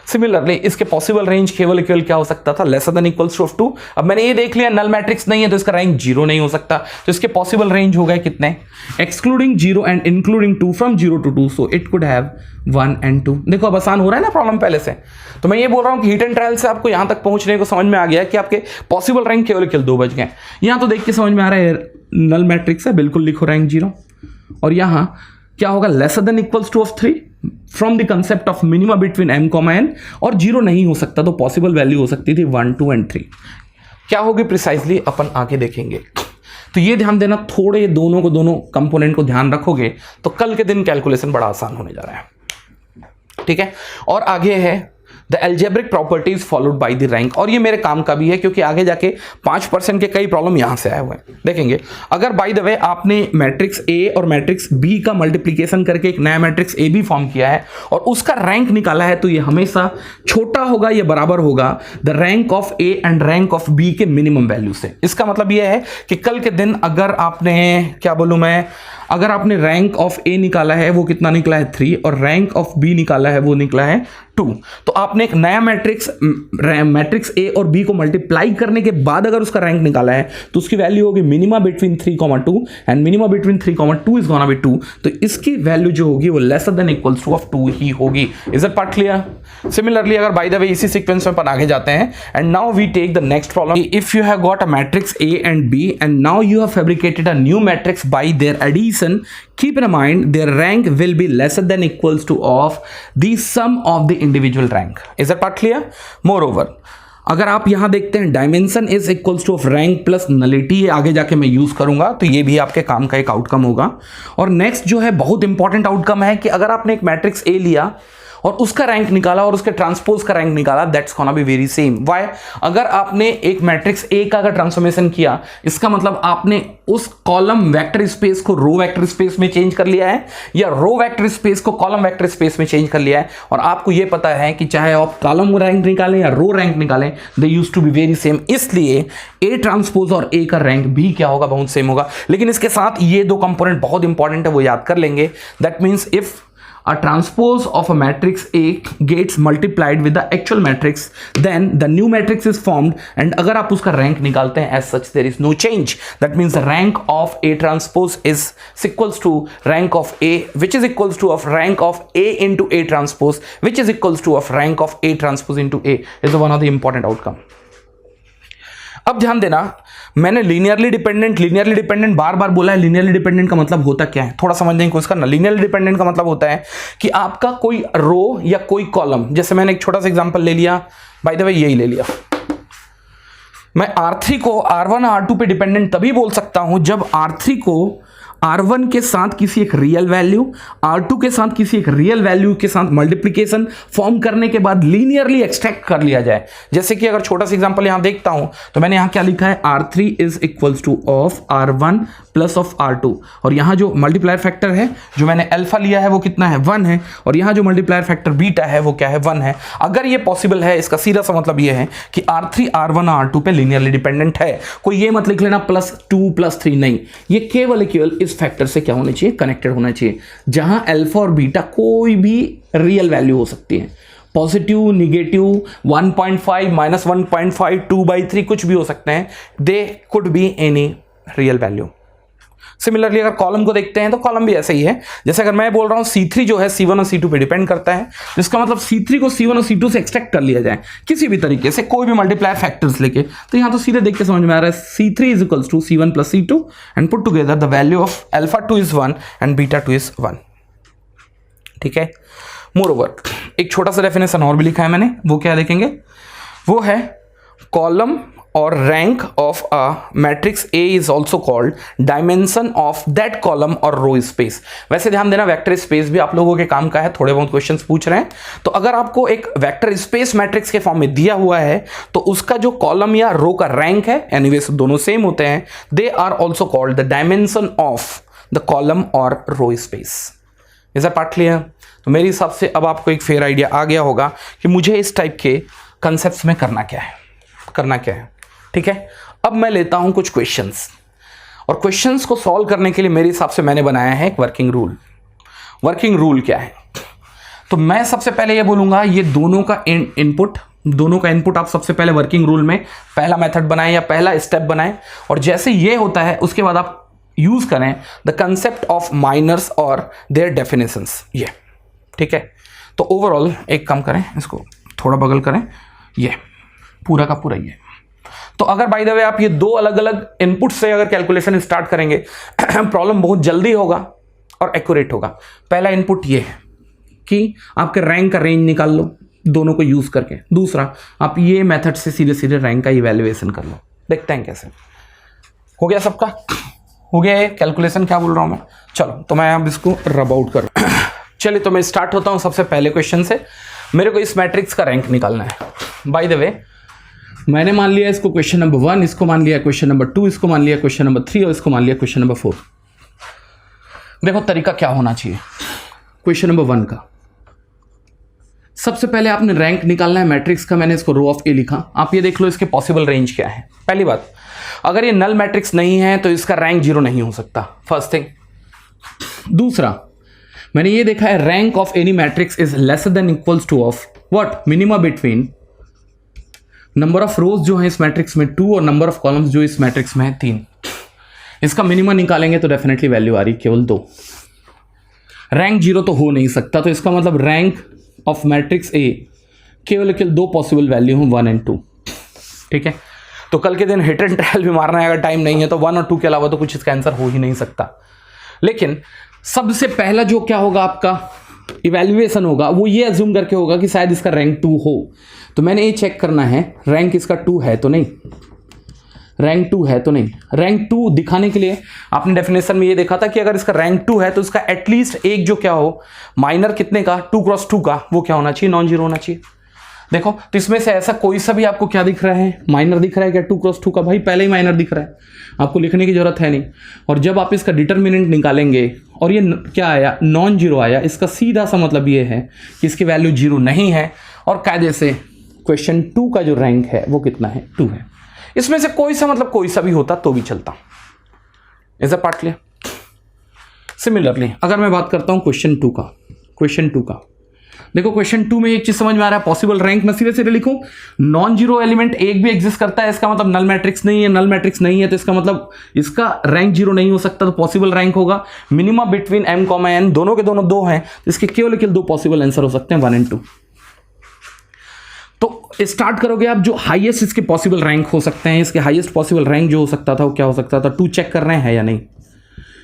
सिमिलरली इसके पॉसिबल रेंज केवल क्या हो सकता था, laser than equals to of 2। अब मैंने ये देख लिया नल मैट्रिक्स नहीं है तो इसका रैंक 0 नहीं हो सकता, तो इसके पॉसिबल रेंज हो गए कितने, excluding 0 and including 2 from 0 to 2, so it could have 1 and 2। देखो अब आसान हो रहा है ना प्रॉब्लम पहले से। तो मैं ये बोल रहा हूं कि हिट एंड ट्रायल से आपको यहां तक पहुंचने को समझ में आ गया कि आपके पॉसिबल रैंक केवल 2 बच गए। यहां तो देख के समझ में आ रहा है नल मैट्रिक्स है, बिल्कुल लिखो रैंक 0, और यहां क्या होगा laser than equals to of 3 from the concept of minima between m, n, और 0 नहीं हो सकता तो पॉसिबल वैल्यू हो सकती थी 1, 2 एंड 3। क्या होगी प्रिसाइजली अपन आगे देखेंगे। तो ये ध्यान देना, थोड़े दोनों कंपोनेंट को ध्यान रखोगे तो कल के दिन कैलकुलेशन बड़ा आसान होने जा रहा है। ठीक है, और आगे है the algebraic properties followed by the rank, और ये मेरे काम का भी है क्योंकि आगे जाके 5% के कई प्रॉब्लम यहां से आए हुए हैं। देखेंगे अगर बाय द वे आपने मैट्रिक्स ए और मैट्रिक्स बी का मल्टीप्लीकेशन करके एक नया मैट्रिक्स ए बी फॉर्म किया है और उसका रैंक निकाला है, तो ये हमेशा छोटा होगा या बराबर होगा the rank of A and rank of B के मिनिमम वैल्यू से। इसका मतलब यह है कि कल के दिन अगर आपने क्या बोलूं मैं, अगर आपने रैंक ऑफ ए निकाला है वो कितना निकला है 3, और रैंक ऑफ बी निकाला है वो निकला है 2, तो आपने एक नया मैट्रिक्स ए और बी को मल्टीप्लाई करने के बाद अगर उसका रैंक निकाला है तो उसकी वैल्यू होगी minima between 3, 2 and minima between 3, 2 is gonna be 2, तो इसकी वैल्यू जो होगी वो lesser than equals to of 2 ही होगी। Is it part clear? Similarly अगर बाय द वे इसी सीक्वेंस में अपन आगे जाते हैं and now we take the next problem. If you have got a matrix A and B and now you have fabricated a new matrix by their addition, keep in mind their rank will be lesser than equals to of the sum of the individual rank. Is that part clear? Moreover, अगर आप यहां देखते हैं dimension is equals to of rank plus nullity, आगे जाके मैं use करूंगा तो ये भी आपके काम का एक आउटकम होगा। और नेक्स्ट जो है बहुत इंपॉर्टेंट आउटकम है कि अगर आपने एक मैट्रिक्स ए लिया और उसका रैंक निकाला और उसके ट्रांसपोज का रैंक निकाला, that's gonna be very same. Why? अगर आपने एक मैट्रिक्स ए का अगर ट्रांसफॉर्मेशन किया, इसका मतलब आपने उस कॉलम वेक्टर स्पेस को रो वेक्टर स्पेस में चेंज कर लिया है या रो वेक्टर स्पेस को कॉलम वेक्टर स्पेस में चेंज कर लिया है। और आपको यह पता है कि चाहे आप कॉलम रैंक निकालें या रो रैंक निकालें, they used to be very same. इसलिए ए ट्रांसपोज और ए का रैंक भी क्या होगा, बहुत सेम होगा। लेकिन इसके साथ ये दो कंपोनेंट बहुत इंपॉर्टेंट है, वो याद कर लेंगे। That means if a transpose of a matrix A gets multiplied with the actual matrix, then the new matrix is formed, and अगर आप उसका rank निकालते हैं as such there is no change. That means the rank of A transpose is equals to rank of A, which is equals to of rank of A into A transpose, which is equals to of rank of A transpose into A, is one of the important outcome. अब ध्यान देना, मैंने linearly dependent बार बार बोला है। Linearly dependent का मतलब होता क्या है, थोड़ा समझने की कोशिश करना। लीनियरली डिपेंडेंट का मतलब होता है कि आपका कोई रो या कोई कॉलम, जैसे मैंने एक छोटा सा एग्जांपल ले लिया, बाय द वे यही ले लिया, मैं R3 को R1 R2 पे डिपेंडेंट तभी बोल सकता हूं जब R3 को R1 के साथ किसी एक रियल वैल्यू, R2 के साथ किसी एक रियल वैल्यू के साथ मल्टीप्लिकेशन फॉर्म करने के बाद लीनियरली एक्सट्रैक्ट कर लिया जाए। जैसे कि अगर छोटा सा एग्जांपल यहां देखता हूं तो मैंने यहां क्या लिखा है, R3 is equals to of R1 plus of R2, और यहां जो मल्टीप्लायर फैक्टर है जो मैंने अल्फा लिया है वो कितना है, 1 है, और यहां जो मल्टीप्लायर फैक्टर बीटा है वो क्या है, 1 है। अगर ये पॉसिबल है, इसका सीधा सा मतलब ये है कि R3 R1 R2 पे लीनियरली डिपेंडेंट है। कोई ये मत लिख लेना +2 +3, नहीं, ये केवल इस फैक्टर से क्या होना चाहिए, कनेक्टेड होना चाहिए, जहां अल्फा और बीटा कोई भी रियल वैल्यू हो सकती है, पॉजिटिव, निगेटिव, 1.5 -1.5 2/3 कुछ भी हो सकते हैं, they could be any real value. Similarly अगर कॉलम को देखते हैं तो कॉलम भी ऐसा ही है। जैसे अगर मैं बोल रहा हूं C3 जो है C1 और C2 पे डिपेंड करता है, जिसका मतलब C3 को C1 और C2 से एक्सट्रैक्ट कर लिया जाए किसी भी तरीके से, कोई भी मल्टीप्लायर फैक्टर्स लेके, तो यहां तो सीधे देख के समझ में आ रहा है C3 is equals to C1 plus C2 and put together the value of alpha 2 is 1 and beta 2 is 1। ठीक है। मोरओवर एक छोटा सा डेफिनेशन और भी लिखा है मैंने, वो क्या देखेंगे, वो है कॉलम और rank of a matrix A is also called dimension of that column और रो स्पेस। वैसे ध्यान देना, वेक्टर स्पेस भी आप लोगों के काम का है, थोड़े बहुत क्वेश्चंस पूछ रहे हैं, तो अगर आपको एक वेक्टर स्पेस मैट्रिक्स के फॉर्म में दिया हुआ है तो उसका जो कॉलम या रो का रैंक है, एनीवेज दोनों सेम होते हैं, they are also called the dimension of the column और row space. Is that part clear? तो मेरे हिसाब से अब आपको एक फेयर आइडिया आ गया होगा कि मुझे इस टाइप के कंसेप्ट्स में करना क्या है। ठीक है। अब मैं लेता हूं कुछ क्वेश्चंस, और क्वेश्चंस को सॉल्व करने के लिए मेरे हिसाब से मैंने बनाया है एक वर्किंग रूल। वर्किंग रूल क्या है, तो मैं सबसे पहले ये बोलूंगा, ये दोनों का इनपुट आप सबसे पहले वर्किंग रूल में पहला मेथड बनाएं या पहला स्टेप बनाएं, और जैसे ये होता है उसके बाद आप यूज करें द कंसेप्ट ऑफ माइनर्स और देयर डेफिनेशंस। ये ठीक है। तो ओवरऑल एक काम करें, इसको थोड़ा बगल करें, ये पूरा का पूरा ये। तो अगर बाय द वे आप ये दो अलग अलग इनपुट से अगर कैलकुलेशन स्टार्ट करेंगे प्रॉब्लम बहुत जल्दी होगा और एक्यूरेट होगा। पहला इनपुट ये है कि आपके रैंक का रेंज निकाल लो दोनों को यूज करके। दूसरा, आप ये मेथड से सीधे सीधे रैंक का इवैल्यूएशन कर लो। देखते हैं कैसे। हो गया सबका? हो गया ये कैलकुलेशन, क्या बोल रहा हूं मैं। चलो तो मैं अब इसको रब आउट कर चलिए तो मैं स्टार्ट होता हूं सबसे पहले क्वेश्चन से। मेरे को इस मैट्रिक्स का रैंक निकालना है। बाय द वे मैंने मान लिया इसको क्वेश्चन नंबर 1, इसको मान लिया क्वेश्चन नंबर 2, इसको मान लिया क्वेश्चन नंबर 3 और इसको मान लिया क्वेश्चन नंबर 4। देखो तरीका क्या होना चाहिए। क्वेश्चन नंबर 1 का सबसे पहले आपने रैंक निकालना है मैट्रिक्स का। मैंने इसको रो ऑफ ए लिखा। आप ये देख लो इसके पॉसिबल रेंज क्या है। पहली बात, अगर ये नल मैट्रिक्स नहीं है तो इसका रैंक 0 नहीं हो सकता, फर्स्ट थिंग। दूसरा, मैंने ये देखा है rank of any matrix is lesser than equals to of what, minima between number of रोज जो है इस मैट्रिक्स में 2 और नंबर ऑफ कॉलम्स जो इस मैट्रिक्स में है 3। इसका मिनिमा निकालेंगे तो डेफिनेटली वैल्यू आ रही केवल 2। रैंक 0 तो हो नहीं सकता, तो इसका मतलब रैंक ऑफ मैट्रिक्स ए केवल 2 पॉसिबल वैल्यू हैं, 1 और 2। ठीक है। तो कल के दिन हिट एंड ट्रायल भी मारना है, अगर टाइम नहीं है तो 1 और 2 के अलावा तो कुछ इसका आंसर हो ही नहीं सकता। लेकिन सबसे पहला जो क्या होगा आपका इवैल्यूएशन होगा, वो ये अज्यूम करके होगा कि शायद इसका रैंक 2 हो। तो मैंने ये चेक करना है रैंक इसका 2 है तो नहीं। रैंक 2 है तो नहीं। रैंक 2 दिखाने के लिए आपने डेफिनेशन में ये देखा था कि अगर इसका रैंक 2 है तो इसका एटलीस्ट एक जो क्या हो माइनर कितने का 2x2 का वो क्या होना चाहिए, नॉन जीरो होना चाहिए। देखो तो इसमें से ऐसा कोई सा भी आपको क्या दिख रहा है, माइनर दिख रहा है क्या 2x2 का? भाई पहले ही माइनर दिख रहा है, आपको लिखने की जरूरत है नहीं। और जब आप इसका डिटर्मिनेंट निकालेंगे और ये क्या आया, नॉन जीरो आया, इसका सीधा सा मतलब ये है कि इसकी वैल्यू जीरो नहीं है और कायदे से क्वेश्चन 2 का जो रैंक है वो कितना है, 2 है। इसमें से कोई सा मतलब कोई सा भी होता तो भी चलता। Is a part clear? Similarly अगर मैं बात करता हूं क्वेश्चन 2 का, क्वेश्चन 2 का देखो, क्वेश्चन 2 में एक चीज समझ में आ रहा है, पॉसिबल रैंक मैं सीधे सीधे लिखूं, नॉन जीरो एलिमेंट एक भी एग्जिस्ट करता है, इसका मतलब नल मैट्रिक्स नहीं है, नल मैट्रिक्स नहीं है तो इसका मतलब इसका रैंक जीरो नहीं हो सकता, तो पॉसिबल रैंक होगा मिनिमा बिटवीन m, n, दोनों के दोनों 2 हैं, तो इसके केवल 2 पॉसिबल आंसर हो सकते हैं, 1 और 2। तो स्टार्ट करोगे आप, जो हाईएस्ट इसके पॉसिबल रैंक हो सकते हैं, इसके हाईएस्ट पॉसिबल रैंक जो हो सकता था वो क्या हो सकता था, 2 चेक कर रहे हैं या नहीं।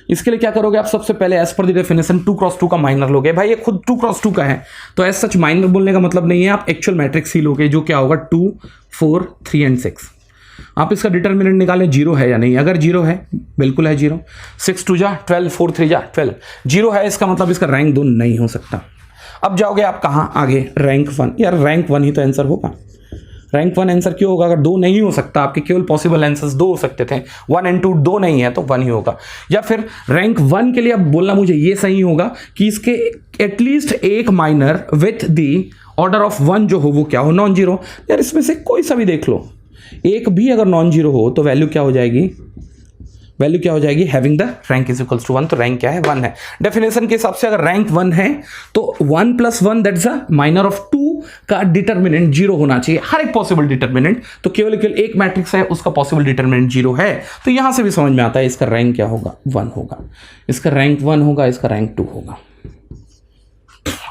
इसके लिए क्या करोगे आप, सबसे पहले as per the definition 2x2 का माइनर लोगे। भाई ये खुद 2x2 का है तो एज सच माइनर बोलने का मतलब नहीं है, आप एक्चुअल मैट्रिक्स ही लोगे जो क्या होगा 2, 4, 3 एंड 6। आप इसका डिटर्मिनेंट निकालें जीरो है या नहीं, अगर जीरो है बिल्कुल है जीरो, 6 2 जा 12, 4 3 जा 12, जीरो है, इसका मतलब इसका रैंक 2 नहीं हो सकता। अब जाओगे आप कहाँ आगे, रैंक 1। यार रैंक 1 ही तो आंसर होगा, रैंक 1 आंसर क्यों होगा, अगर 2 नहीं हो सकता, आपके केवल पॉसिबल आंसर्स 2 हो सकते थे, 1 और 2, 2 नहीं है तो 1 ही होगा। या फिर रैंक 1 के लिए अब बोलना मुझे ये सही होगा कि इसके एटलीस्ट एक minor with the order of 1 जो हो वो क्या हो, नॉन जीरो। यार इसमें से कोई सा भी देख लो, एक भी अगर नॉन जीरो हो तो वैल्यू क्या हो जाएगी, वैल्यू क्या हो जाएगी, having the rank is equals to 1, तो रैंक क्या है, 1 है। डेफिनेशन के हिसाब से अगर रैंक 1 है तो 1 + 1 दैट्स अ माइनर ऑफ 2 का डिटर्मिनेंट जीरो होना चाहिए, हर एक पॉसिबल डिटर्मिनेंट। तो केवल एक मैट्रिक्स है उसका पॉसिबल डिटर्मिनेंट जीरो है, तो यहां से भी समझ में आता है इसका रैंक क्या होगा, 1 होगा, इसका रैंक 1 होगा, इसका रैंक 2 होगा।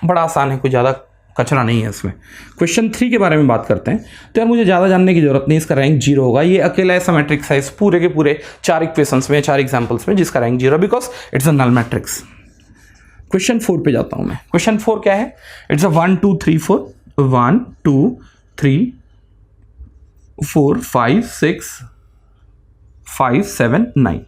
बड़ा आसान है, कोई ज्यादा कचरा नहीं है इसमें। क्वेश्चन 3 के बारे में बात करते हैं, तो यार मुझे ज़्यादा जानने की जरूरत नहीं, इसका रैंक जीरो होगा। ये अकेला ऐसा मैट्रिक्स है इस पूरे के पूरे 4 इक्वेशंस में, 4 एग्जांपल्स में, जिसका rank zero because it's a null matrix. Question 4 पे जाता हूं मैं। क्वेश्चन 4 क्या है, इट्स अ 1 2 3 4, 1 2 3 4 5 6 5 7 9,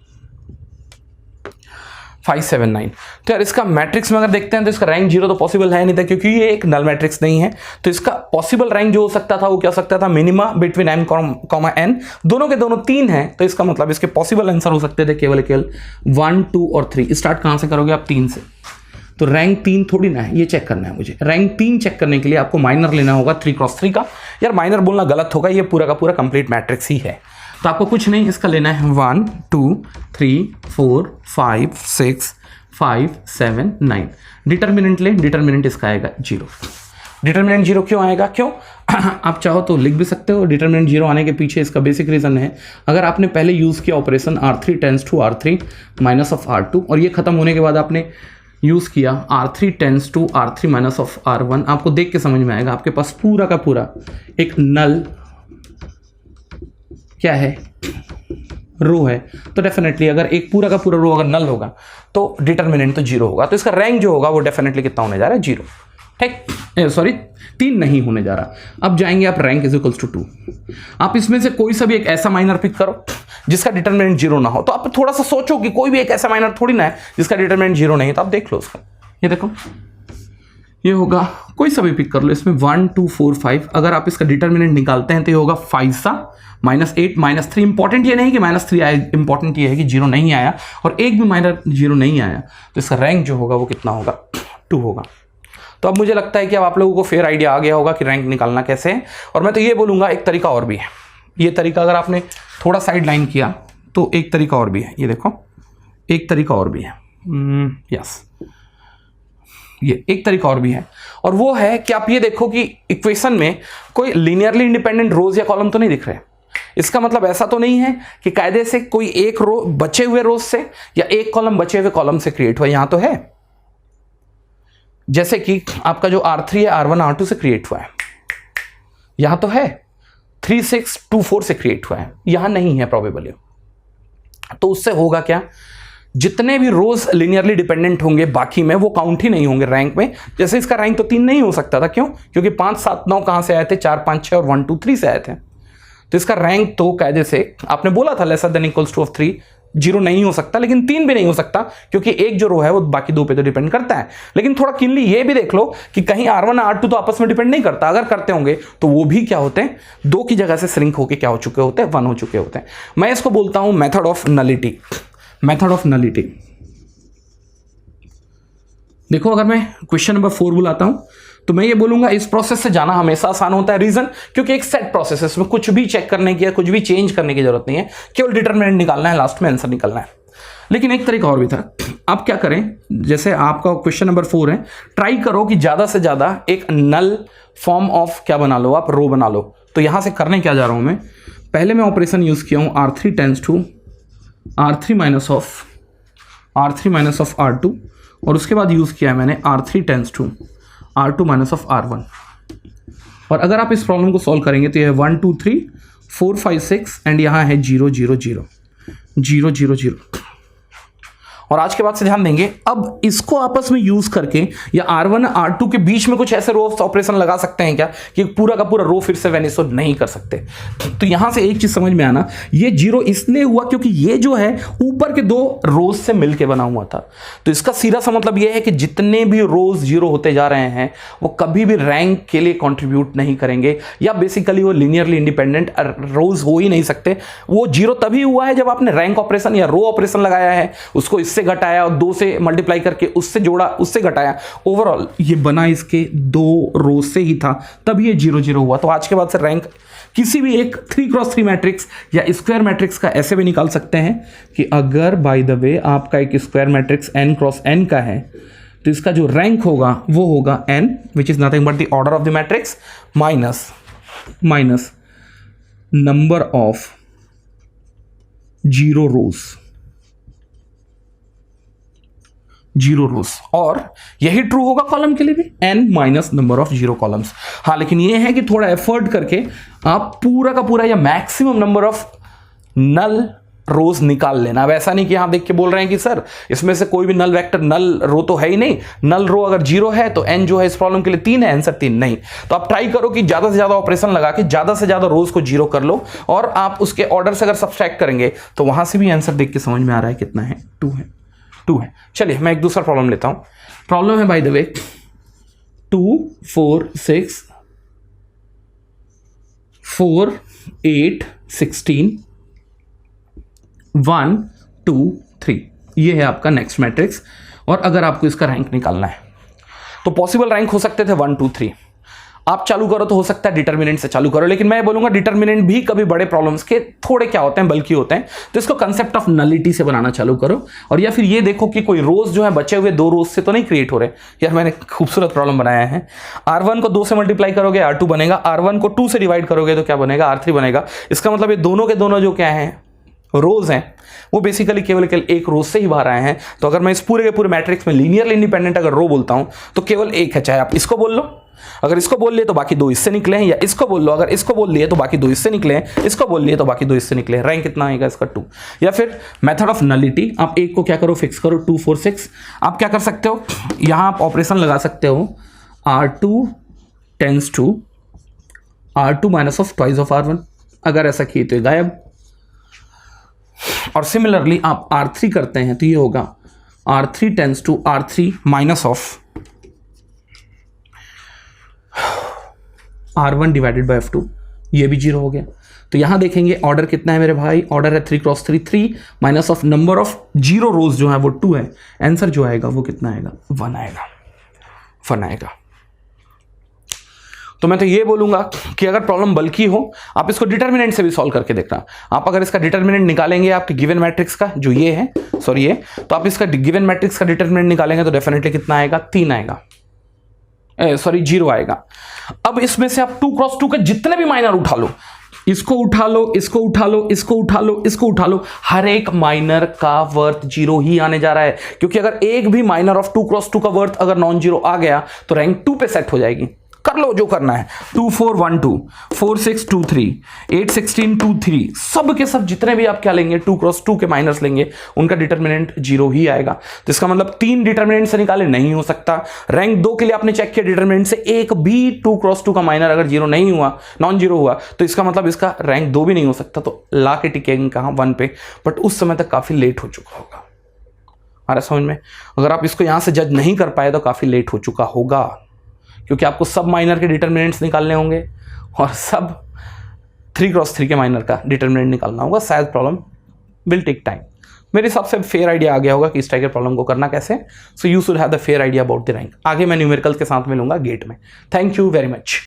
5 7 9। तो यार इसका मैट्रिक्स में अगर देखते हैं तो इसका रैंक जीरो तो पॉसिबल है नहीं था, क्योंकि ये एक नल मैट्रिक्स नहीं है। तो इसका पॉसिबल रैंक जो हो सकता था वो क्या हो सकता था, मिनिमा बिटवीन m, n, दोनों के दोनों 3 हैं, तो इसका मतलब इसके पॉसिबल आंसर हो सकते थे केवल 1 2 और 3। स्टार्ट कहां से करोगे आप, 3 से। तो रैंक 3 थोड़ी ना है, ये चेक करना है मुझे। रैंक 3 चेक करने के लिए आपको माइनर लेना होगा 3x3 का। यार माइनर बोलना गलत होगा, ये पूरा का पूरा कंप्लीट मैट्रिक्स ही है, तो आपको कुछ नहीं, इसका लेना है 1 2 3 4 5 6 5 7 9। डिटर्मिनेंट ले, डिटर्मिनेंट इसका आएगा जीरो। डिटर्मिनेंट जीरो क्यों आएगा, क्यों आप चाहो तो लिख भी सकते हो। डिटर्मिनेंट जीरो आने के पीछे इसका बेसिक रीजन है, अगर आपने पहले यूज किया operation R3 tends to R3 minus of R2 और ये खत्म होने के बाद आपने यूज किया R3 tends to R3 minus of R1, आपको देख के समझ में आएगा आपके पास पूरा का पूरा एक नल क्या है, रो है। तो डेफिनेटली अगर एक पूरा का पूरा रो अगर नल होगा तो डिटर्मिनेंट तो जीरो होगा, तो इसका रैंक जो होगा वो डेफिनेटली कितना होने जा रहा है, जीरो। ठीक, सॉरी 3 नहीं होने जा रहा। अब जाएंगे आप रैंक इज इक्वल्स टू 2। आप इसमें से कोई सा भी एक ऐसा माइनर पिक करो जिसका डिटर्मिनेंट जीरो ना हो। तो आप थोड़ा सा सोचो कि कोई भी एक ऐसा माइनर थोड़ी ना है जिसका डिटर्मिनेंट जीरो नहीं है, तो आप देख लो उसका। ये देखो ये होगा, कोई सा भी पिक कर लो, इसमें 1 2 4 5। अगर आप इसका डिटर्मिनेंट निकालते हैं तो ये होगा 5 सा -8 -3। इंपॉर्टेंट ये नहीं कि -3 आया, इंपॉर्टेंट ये है कि जीरो नहीं आया और एक भी माइनर जीरो नहीं आया, तो इसका रैंक जो होगा वो कितना होगा, 2 होगा। तो अब मुझे लगता है कि अब आप लोगों को फेयर आइडिया आ गया होगा कि रैंक निकालना कैसे है। और मैं तो ये बोलूँगा एक तरीका और भी है, ये तरीका अगर आपने थोड़ा साइड लाइन किया तो एक तरीका और भी है। ये देखो एक तरीका और भी है, यस ये एक तरीका और भी है, और वो है कि आप ये देखो कि इक्वेशन में कोई लीनियरली इंडिपेंडेंट रोज या कॉलम तो नहीं दिख रहे। इसका मतलब ऐसा तो नहीं है कि कायदे से कोई एक रो बचे हुए रोज से या एक कॉलम बचे हुए कॉलम से क्रिएट हुआ। यहां तो है, जैसे कि आपका जो R3 है R1 R2 से क्रिएट हुआ है, यहां तो है 3 6 2 4 से क्रिएट हुआ है, यहां नहीं है प्रोबेबली। तो उससे होगा क्या, जितने भी रोज लिनियरली डिपेंडेंट होंगे बाकी में वो काउंट ही नहीं होंगे रैंक में। जैसे इसका रैंक तो 3 नहीं हो सकता था, क्यों, क्योंकि 5 7 9 कहां से आए थे, 4 5 6 और 1 2 3 से आए थे। तो इसका रैंक तो कायदे से आपने बोला था laser than equals to of 3, 0 नहीं हो सकता, लेकिन 3 भी नहीं हो सकता क्योंकि एक जो रो है वो बाकी दो पे तो डिपेंड करता है। लेकिन थोड़ा किनली ये भी देख लो कि कहीं R1 और R2 तो आपस में डिपेंड नहीं करता, अगर करते होंगे तो वो भी क्या होते हैं, 2 की जगह से श्रिंक होके क्या हो चुके होते हैं, 1 हो चुके होते हैं। मैं इसको बोलता हूं method of nullity. Method of nullity देखो, अगर मैं क्वेश्चन नंबर 4 बुलाता हूं तो मैं ये बोलूंगा इस प्रोसेस से जाना हमेशा आसान होता है। रीजन क्योंकि एक सेट प्रोसेस है, इसमें कुछ भी चेक करने की या कुछ भी चेंज करने की जरूरत नहीं है, केवल डिटरमिनेंट निकालना है, लास्ट में आंसर निकालना है। लेकिन एक तरीका और भी था। आप क्या करें, जैसे आपका क्वेश्चन नंबर 4 है, ट्राई करो कि ज्यादा से ज्यादा एक नल फॉर्म ऑफ क्या बना लो, आप रो बना लो। तो यहां से करने क्या जा रहा हूं मैं, पहले मैं ऑपरेशन यूज किया हूं R3 tends to R3 minus of R2, और उसके बाद यूज किया है मैंने R3 tends to R2 minus of R1। और अगर आप इस प्रॉब्लम को सॉल्व करेंगे तो यह 1 2 3 4 5 6 एंड यहाँ है 0 0 0 0 0 0। और आज के बाद से ध्यान देंगे, अब इसको आपस में यूज करके या R1 R2 के बीच में कुछ ऐसे रो ऑपरेशन लगा सकते हैं क्या कि पूरा का पूरा रो फिर से वैनिश नहीं कर सकते। तो यहां से एक चीज समझ में आना, ये 0 इसलिए हुआ क्योंकि ये जो है ऊपर के 2 रोज से मिलके बना हुआ था। तो इसका सीधा सा मतलब ये है कि जितने भी रोज 0 होते जा रहे हैं वो कभी भी रैंक के लिए कॉन्ट्रीब्यूट नहीं करेंगे, या बेसिकली वो लीनियरली इंडिपेंडेंट रोज हो ही नहीं सकते। वो 0 तभी हुआ है जब आपने रैंक ऑपरेशन या रो ऑपरेशन लगाया है, उसको से घटाया और 2 से मल्टीप्लाई करके उससे जोड़ा, उससे घटाया, ओवरऑल ये बना इसके 2 रो से ही था, तब ये 0 0 हुआ। तो आज के बाद से रैंक किसी भी एक 3x3 मैट्रिक्स या स्क्वायर मैट्रिक्स का ऐसे भी निकाल सकते हैं कि अगर बाय द वे आपका एक स्क्वायर मैट्रिक्स n×n का है तो इसका जो रैंक होगा वो होगा n, which is nothing but the order of the matrix minus number of 0 रोज, और यही ट्रू होगा कॉलम के लिए भी, n minus number of 0 columns. हाँ, लेकिन ये है कि थोड़ा एफर्ट करके आप पूरा का पूरा या मैक्सिमम नंबर ऑफ नल रोज निकाल लेना। अब ऐसा नहीं कि आप देख के बोल रहे हैं कि सर इसमें से कोई भी नल वेक्टर, नल रो तो है ही नहीं, नल रो अगर 0 है तो n जो है इस प्रॉब्लम के लिए 3 है, आंसर 3 नहीं। तो आप ट्राई करो कि ज्यादा से ज्यादा ऑपरेशन लगा के ज्यादा से ज्यादा रोज को 0 कर लो, और आप उसके ऑर्डर से अगर सब्सट्रैक्ट करेंगे तो वहां से भी आंसर देख के समझ में आ रहा है कितना है, 2 है। चलिए मैं एक दूसरा प्रॉब्लम लेता हूं। प्रॉब्लम है बाय द वे 2 4 6 4 8 16 1 2 3, ये है आपका नेक्स्ट मैट्रिक्स। और अगर आपको इसका रैंक निकालना है तो पॉसिबल रैंक हो सकते थे 1 2 3। आप चालू करो तो हो सकता है डिटरमिनेंट से चालू करो, लेकिन मैं बोलूंगा डिटरमिनेंट भी कभी बड़े प्रॉब्लम्स के थोड़े क्या होते हैं, बल्कि होते हैं। तो इसको कंसेप्ट ऑफ नलिटी से बनाना चालू करो, और या फिर ये देखो कि कोई रोज जो है बचे हुए 2 रोज से तो नहीं क्रिएट हो रहे। यार मैंने खूबसूरत प्रॉब्लम बनाया है, R1 को 2 से मल्टीप्लाई करोगे R2 बनेगा, R1 को 2 से डिवाइड करोगे तो क्या बनेगा, R3 बनेगा। इसका मतलब ये दोनों के दोनों जो क्या है, रोज हैं, वो बेसिकली केवल एक रोज से ही बाहर आए हैं। तो अगर मैं इस पूरे के पूरे मैट्रिक्स में लीनियरली इंडिपेंडेंट अगर रो बोलता हूं तो केवल एक है, चाहे आप इसको बोल लो, अगर इसको बोल लिए तो बाकी 2 इससे निकले हैं, या इसको बोल लो, अगर इसको बोल लिए तो बाकी 2 इससे निकले हैं, इसको बोल लिए तो बाकी 2 इससे निकले हैं। रैंक कितना आएगा इसका, 2। या फिर मेथड ऑफ नलिटी, आप एक को क्या करो, फिक्स करो 2 4 6। आप क्या कर सकते हो, यहां आप ऑपरेशन लगा सकते हो R2 tends to R2 minus of twice of R1। अगर ऐसा किए तो गायब। और सिमिलरली आप R3 करते हैं तो ये होगा R3 tends to R3 minus of R1 divided by F2, ये भी 0 हो गया। तो यहां देखेंगे ऑर्डर कितना है मेरे भाई, ऑर्डर है 3×3 3 माइनस ऑफ नंबर ऑफ 0 रोज जो है वो 2 है। आंसर जो आएगा वो कितना आएगा, 1 आएगा। तो मैं तो ये बोलूंगा कि अगर प्रॉब्लम बल्कि हो आप इसको डिटरमिनेंट से भी सॉल्व करके देखना। आप अगर इसका डिटरमिनेंट निकालेंगे आपके गिवन मैट्रिक्स का, जो ये है, सॉरी ये, तो आप इसका गिवन मैट्रिक्स का डिटरमिनेंट निकालेंगे तो डेफिनेटली कितना आएगा, 3 आएगा, सॉरी 0 आएगा। अब इसमें से आप 2×2 के जितने भी माइनर उठा लो, इसको उठा लो, इसको उठा लो, इसको उठा लो, इसको उठा लो, हर एक माइनर का वर्थ 0 ही आने जा रहा है। क्योंकि अगर एक भी माइनर ऑफ 2×2 का वर्थ अगर नॉन 0 आ गया तो रैंक 2 पे सेट हो जाएगी। कर लो जो करना है। 2 4 1 2, 4 6 2 3, 8 16 2 3, सब के सब जितने भी आप क्या लेंगे 2 क्रॉस 2 के माइनर्स लेंगे उनका डिटर्मिनेंट 0 ही आएगा। तो इसका मतलब 3 डिटर्मिनेंट से निकाले नहीं हो सकता। रैंक 2 के लिए आपने चेक किया डिटर्मिनेंट से एक भी 2 क्रॉस 2 का माइनर अगर 0 नहीं हुआ, नॉन जीरो हुआ, तो इसका मतलब इसका रैंक 2 भी नहीं हो सकता। तो ला के टिकेंगे कहां 1 पे, बट उस समय तक काफी लेट हो चुका होगा। हमारा समझ में, अगर आप इसको यहां से जज नहीं कर पाए तो काफी लेट हो चुका होगा, क्योंकि आपको सब माइनर के डिटर्मिनेंट्स निकालने होंगे और सब 3 क्रॉस 3 के माइनर का डिटर्मिनेंट निकालना होगा। शायद प्रॉब्लम विल टेक टाइम। मेरे हिसाब से फेयर आइडिया आ गया होगा कि इस टाइप के प्रॉब्लम को करना कैसे। So you should have the fair idea about the rank. आगे मैं न्यूमेरिकल्स के साथ मिलूंगा गेट में। Thank you very much.